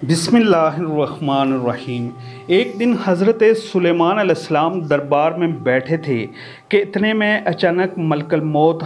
बिस्मिल्लाहिर्रहमानिर्रहीम। एक दिन हज़रत सुलेमान अलैहिस्सलाम दरबार में बैठे थे कि इतने में अचानक मलकल मौत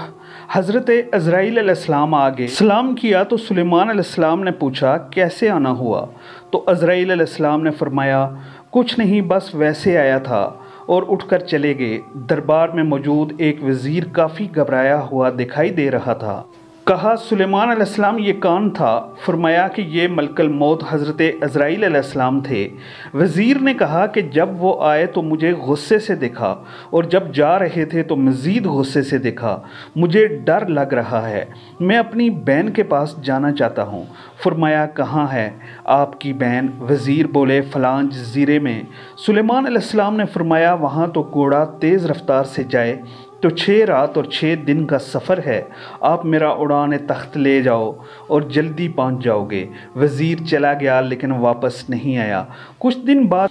हज़रत अज़राइल अलैहिस्सलाम आ गए। सलाम किया तो सुलेमान अलैहिस्सलाम ने पूछा, कैसे आना हुआ? तो अज़राइल अलैहिस्सलाम ने फरमाया, कुछ नहीं, बस वैसे आया था, और उठकर चले गए। दरबार में मौजूद एक वज़ीर काफ़ी घबराया हुआ दिखाई दे रहा था। कहा, सुलेमान अलैहिस्सलाम ये कौन था? फरमाया कि ये मलकल मौत हज़रत अज़राइल अलैहिस्सलाम थे। वज़ीर ने कहा कि जब वो आए तो मुझे गुस्से से देखा, और जब जा रहे थे तो मज़ीद गुस्से से देखा। मुझे डर लग रहा है, मैं अपनी बहन के पास जाना चाहता हूँ। फरमाया, कहाँ है आपकी बहन? वज़ीर बोले, फ़लाँ जज़ीरे में। सुलेमान अलैहिस्सलाम ने फरमाया, वहाँ तो घोड़ा तेज़ रफ्तार से जाए तो 6 रात और 6 दिन का सफ़र है। आप मेरा उड़ान तख्त ले जाओ और जल्दी पहुंच जाओगे। वज़ीर चला गया लेकिन वापस नहीं आया। कुछ दिन बाद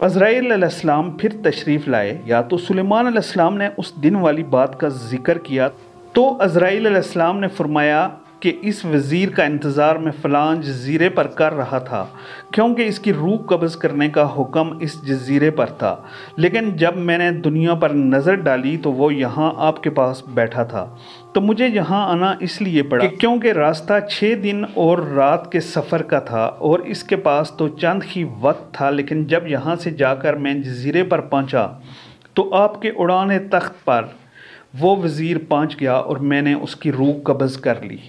अज़राइल अलैहिस्सलाम फिर तशरीफ़ लाए। या तो सुलेमान अलैहिस्सलाम ने उस दिन वाली बात का ज़िक्र किया तो अज़राइल अलैहिस्सलाम ने फरमाया कि इस वज़ीर का इंतज़ार मैं फ़लाँ जज़ीरे पर कर रहा था, क्योंकि इसकी रूह कब्ज़ करने का हुक्म इस जज़ीरे पर था। लेकिन जब मैंने दुनिया पर नज़र डाली तो वो यहाँ आपके पास बैठा था। तो मुझे यहाँ आना इसलिए पड़ा कि क्योंकि रास्ता 6 दिन और रात के सफ़र का था और इसके पास तो चंद ही वक्त था। लेकिन जब यहाँ से जाकर मैं जज़ीरे पर पहुँचा तो आपके उड़ान तख्त पर वो वज़ीर पहुँच गया और मैंने उसकी रूह कब्ज़ कर ली।